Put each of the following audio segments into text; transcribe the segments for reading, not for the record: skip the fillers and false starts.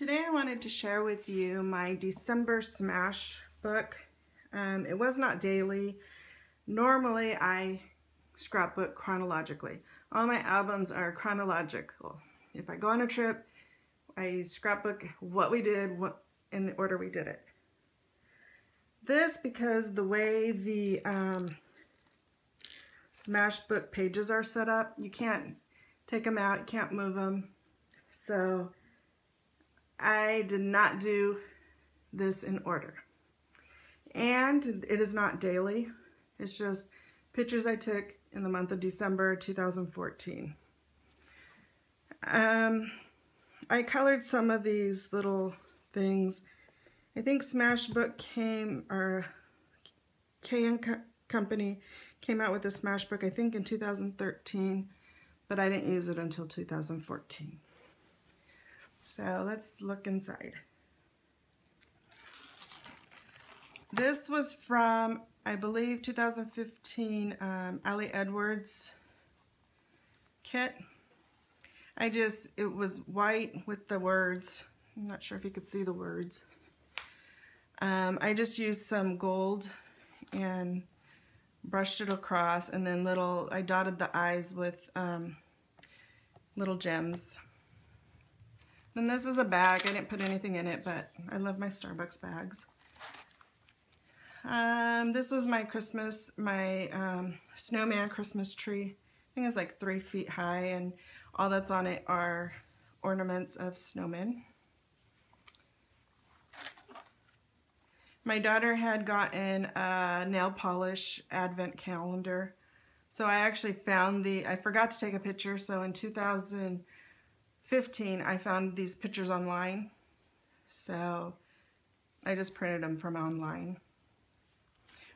Today I wanted to share with you my December Smashbook. It was not daily. Normally I scrapbook chronologically. All my albums are chronological. If I go on a trip, I scrapbook what we did, in the order we did it. This because the way the Smashbook pages are set up, you can't take them out, you can't move them. So I did not do this in order. And it is not daily. It's just pictures I took in the month of December 2014. I colored some of these little things. I think Smashbook Company came out with a Smashbook, I think in 2013, but I didn't use it until 2014. So let's look inside. This was from, I believe, 2015 Ali Edwards kit. It was white with the words. I'm not sure if you could see the words. I just used some gold and brushed it across, and then I dotted the eyes with little gems. And this is a bag. I didn't put anything in it, but I love my Starbucks bags. This was my snowman Christmas tree. I think it's like 3 feet high, and all that's on it are ornaments of snowmen. My daughter had gotten a nail polish advent calendar. So I actually found I forgot to take a picture, so in 2015 I found these pictures online. So I just printed them from online.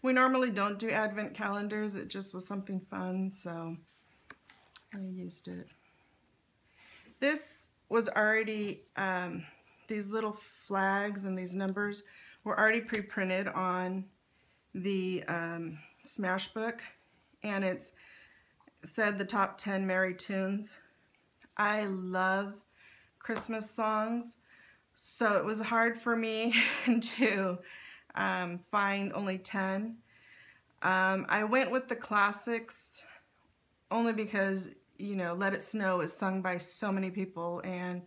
We normally don't do advent calendars, it just was something fun, so I used it. This was already, these little flags and these numbers were already pre-printed on the Smashbook, and it said the top 10 merry tunes. I love Christmas songs, so it was hard for me to find only 10. I went with the classics only because, you know, Let It Snow is sung by so many people, and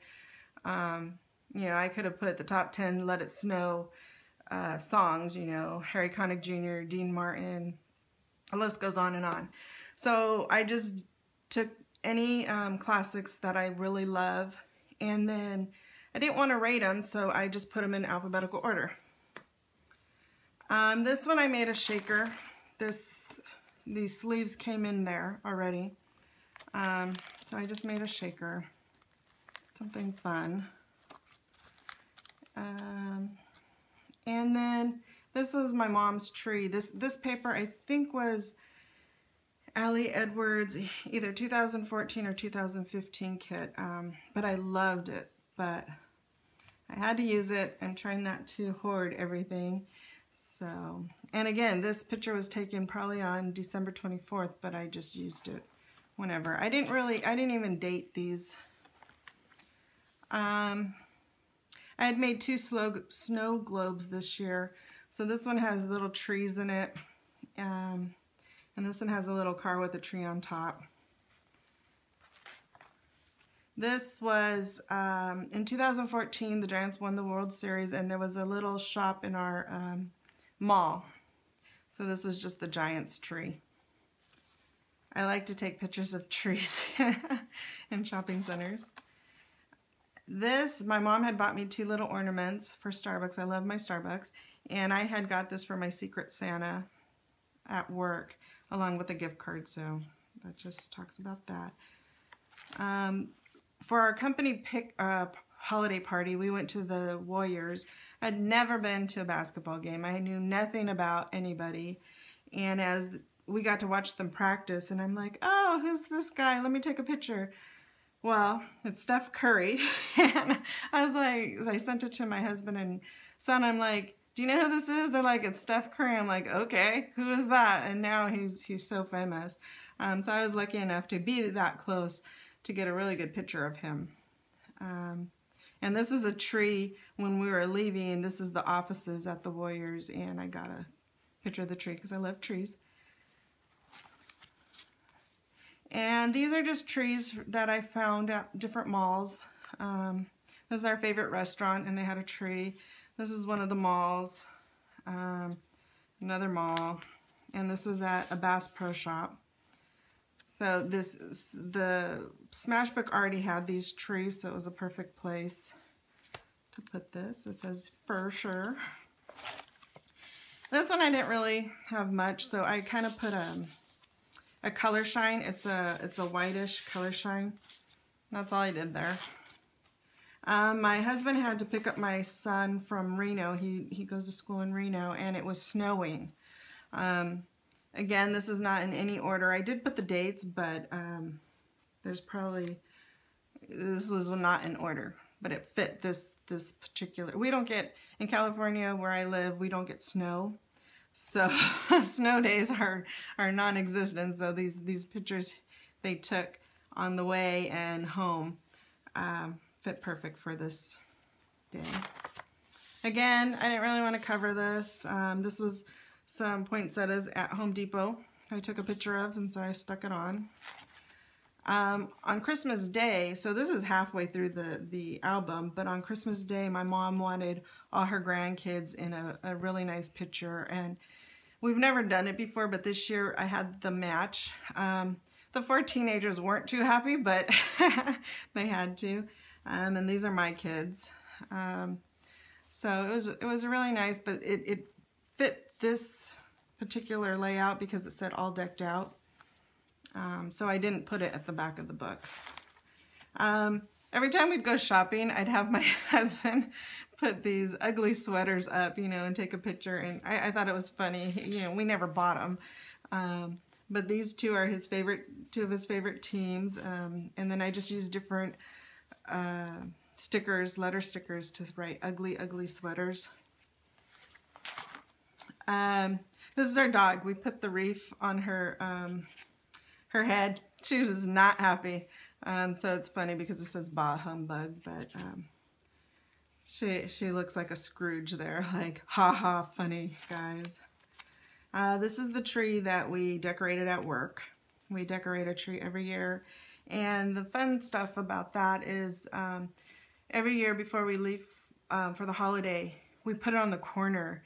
you know, I could have put the top 10 Let It Snow songs, you know, Harry Connick Jr., Dean Martin, the list goes on and on. So I just took any classics that I really love, and then I didn't want to rate them, so I just put them in alphabetical order. This one I made a shaker. These sleeves came in there already, so I just made a shaker, something fun. And then this is my mom's tree. This paper I think was Ali Edwards, either 2014 or 2015 kit, but I loved it, but I had to use it. I'm trying not to hoard everything. So, and again, this picture was taken probably on December 24th, but I just used it whenever. I didn't even date these. I had made 2 snow globes this year. So this one has little trees in it, and this one has a little car with a tree on top. This was, in 2014, the Giants won the World Series, and there was a little shop in our mall. So this was just the Giants tree. I like to take pictures of trees in shopping centers. This, my mom had bought me 2 little ornaments for Starbucks. I love my Starbucks. And I had got this for my Secret Santa at work, along with a gift card, so that just talks about that. For our company holiday party, we went to the Warriors. I'd never been to a basketball game. I knew nothing about anybody. And as we got to watch them practice, and I'm like, oh, who's this guy? Let me take a picture. Well, it's Steph Curry, and I was like, I sent it to my husband and son. I'm like, do you know who this is? They're like, it's Steph Curry. I'm like, okay, who is that? And now he's so famous. So I was lucky enough to be that close to get a really good picture of him. And this was a tree when we were leaving. This is the offices at the Warriors, and I got a picture of the tree because I love trees. And these are just trees that I found at different malls. This is our favorite restaurant, and they had a tree. This is one of the malls, another mall, and this was at a Bass Pro Shop. So the Smashbook already had these trees, so it was a perfect place to put this. It says for sure. This one I didn't really have much, so I kind of put a color shine. It's a whitish color shine. That's all I did there. My husband had to pick up my son from Reno. He goes to school in Reno, and it was snowing. Again, this is not in any order. I did put the dates, but this was not in order, but it fit this particular. We don't get, in California where I live, we don't get snow. So snow days are non-existent. So these pictures they took on the way and home fit perfect for this day. Again, I didn't really want to cover this. This was some poinsettias at Home Depot I took a picture of, and so I stuck it on. On Christmas Day, so this is halfway through the album, but on Christmas Day my mom wanted all her grandkids in a really nice picture, and we've never done it before, but this year I had the match. The 4 teenagers weren't too happy, but they had to. And these are my kids. So it was really nice, but it fit this particular layout because it said all decked out. So I didn't put it at the back of the book. Every time we'd go shopping, I'd have my husband put these ugly sweaters up, you know, and take a picture. And I thought it was funny. You know, we never bought them. But these two are two of his favorite teams. And then I just used different stickers, letter stickers, to write ugly, ugly sweaters. This is our dog. We put the wreath on her head. She was not happy. So it's funny because it says bah humbug, but she looks like a Scrooge there, like ha ha, funny guys. This is the tree that we decorated at work. We decorate a tree every year, and the fun stuff about that is every year before we leave for the holiday, we put it on the corner,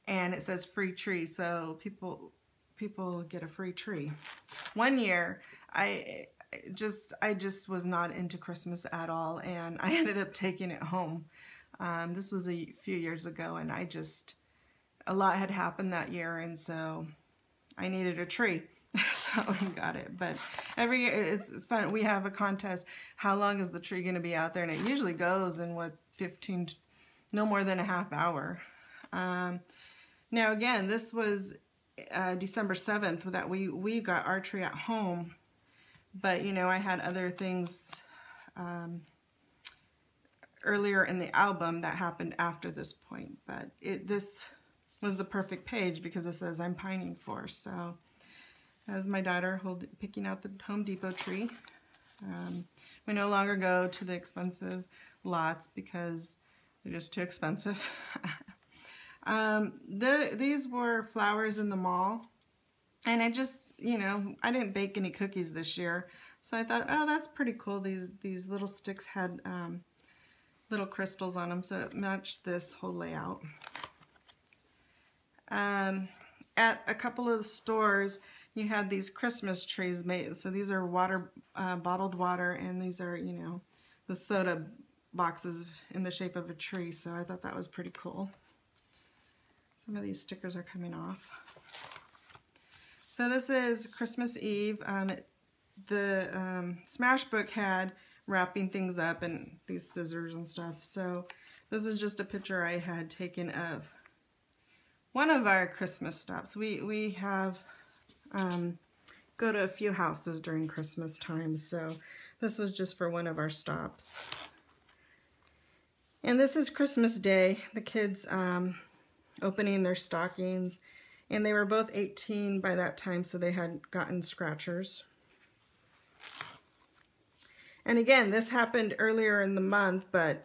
and it says free tree, so people get a free tree. One year, I just was not into Christmas at all, and I ended up taking it home. This was a few years ago, and a lot had happened that year, and so I needed a tree. So we got it. But every year it's fun. We have a contest. How long is the tree going to be out there? And it usually goes in no more than a half hour. Now again, this was December 7th that we got our tree at home. But you know, I had other things earlier in the album that happened after this point. But this was the perfect page because it says I'm pining for. So as my daughter picking out the Home Depot tree. We no longer go to the expensive lots because they're just too expensive. These were flowers in the mall, and I just, you know, I didn't bake any cookies this year, so I thought, oh, that's pretty cool. These little sticks had little crystals on them, so it matched this whole layout. At a couple of the stores, you had these Christmas trees made. So these are bottled water, and these are, you know, the soda boxes in the shape of a tree. So I thought that was pretty cool. Some of these stickers are coming off. So this is Christmas Eve. The Smashbook had wrapping things up and these scissors and stuff. So this is just a picture I had taken of one of our Christmas stops. We have go to a few houses during Christmas time, so this was just for one of our stops. And this is Christmas Day. The kids opening their stockings, and they were both 18 by that time, so they had gotten scratchers. And again, this happened earlier in the month, but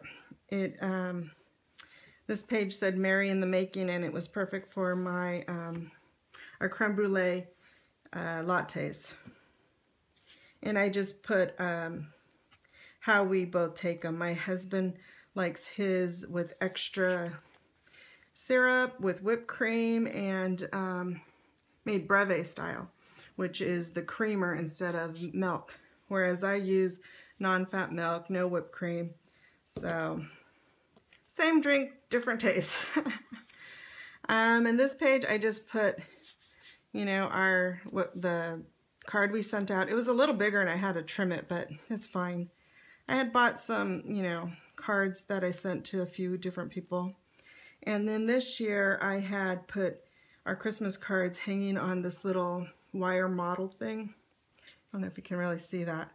this page said Mary in the Making, and it was perfect for my our creme brulee lattes. And I just put how we both take them. My husband likes his with extra syrup, with whipped cream, and made breve style, which is the creamer instead of milk. Whereas I use non-fat milk, no whipped cream. So, same drink, different taste. And this page, I just put, you know, the card we sent out. It was a little bigger and I had to trim it, but it's fine. I had bought some, you know, cards that I sent to a few different people. And then this year I had put our Christmas cards hanging on this little wire model thing. I don't know if you can really see that.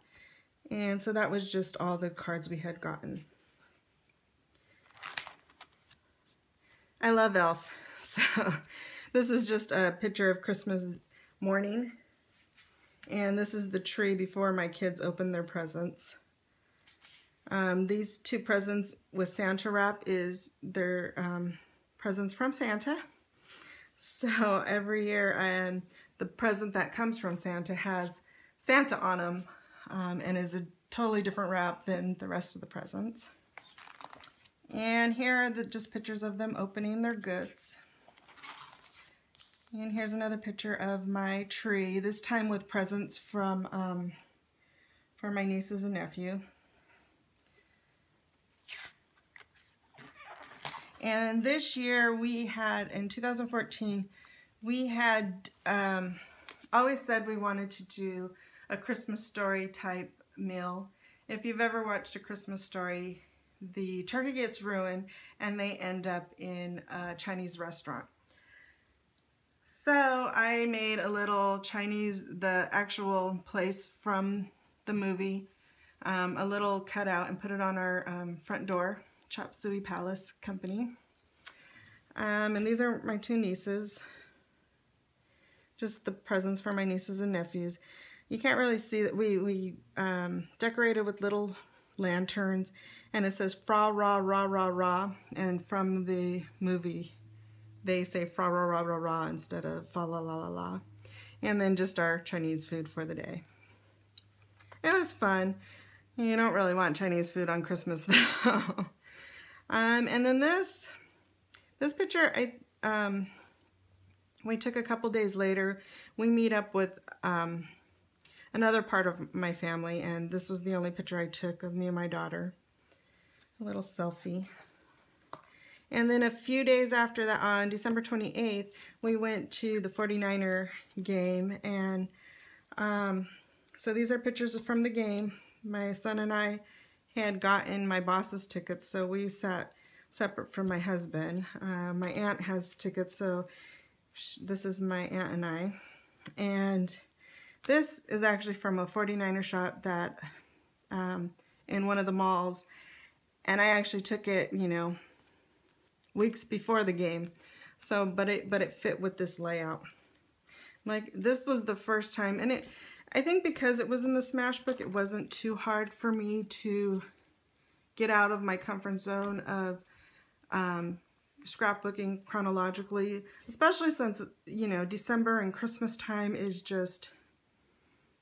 And so that was just all the cards we had gotten. I love Elf. So this is just a picture of Christmas morning. And this is the tree before my kids opened their presents. These two presents with Santa wrap is their presents from Santa. So every year the present that comes from Santa has Santa on them and is a totally different wrap than the rest of the presents. And here are just pictures of them opening their goods. And here's another picture of my tree, this time with presents from for my nieces and nephew. And this year we had, in 2014, we had always said we wanted to do a Christmas Story type meal. If you've ever watched A Christmas Story, the turkey gets ruined and they end up in a Chinese restaurant. So I made a little Chinese, the actual place from the movie, a little cutout, and put it on our front door. Chop Suey Palace Company. And these are my two nieces. Just the presents for my nieces and nephews. You can't really see that we decorated with little lanterns, and it says fra ra ra ra ra, and from the movie they say fra ra ra ra ra instead of fa la la la la. And then just our Chinese food for the day. It was fun. You don't really want Chinese food on Christmas though. And then this picture, we took a couple days later. We meet up with another part of my family, and this was the only picture I took of me and my daughter. A little selfie. And then a few days after that, on December 28th, we went to the 49er game, and so these are pictures from the game. My son and I had gotten my boss's tickets, so we sat separate from my husband. My aunt has tickets, so this is my aunt and I. And this is actually from a 49er shop that in one of the malls, and I actually took it, you know, weeks before the game. So, but it fit with this layout. Like, this was the first time, and I think because it was in the Smashbook, it wasn't too hard for me to get out of my comfort zone of scrapbooking chronologically, especially since, you know, December and Christmas time is just,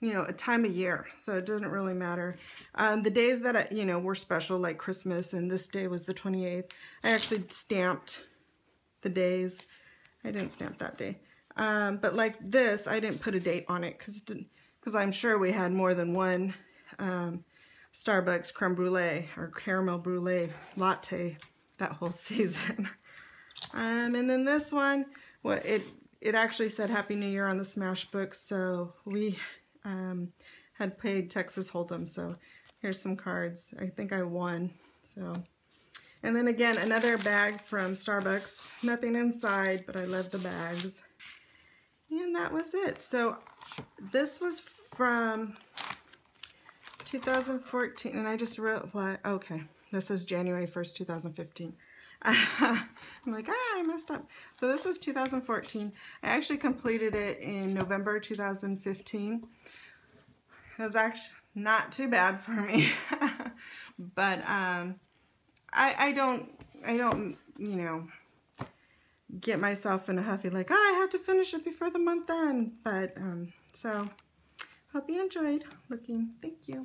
you know, a time of year, so it doesn't really matter. The days that, you know, were special, like Christmas, and this day was the 28th, I actually stamped the days. I didn't stamp that day. But like this, I didn't put a date on it because I'm sure we had more than one Starbucks creme brulee or caramel brulee latte that whole season. And then this one, well, it actually said Happy New Year on the Smashbook, so we had played Texas Hold'em, so here's some cards. I think I won. So, and then again, another bag from Starbucks. Nothing inside, but I love the bags. And that was it. So this was from 2014, and I just wrote, okay, this is January 1st, 2015. I'm like, I messed up. So this was 2014. I actually completed it in November 2015. It was actually not too bad for me. But I don't, you know, get myself in a huffy like, oh, I have to finish it before the month end. But, so, hope you enjoyed looking. Thank you.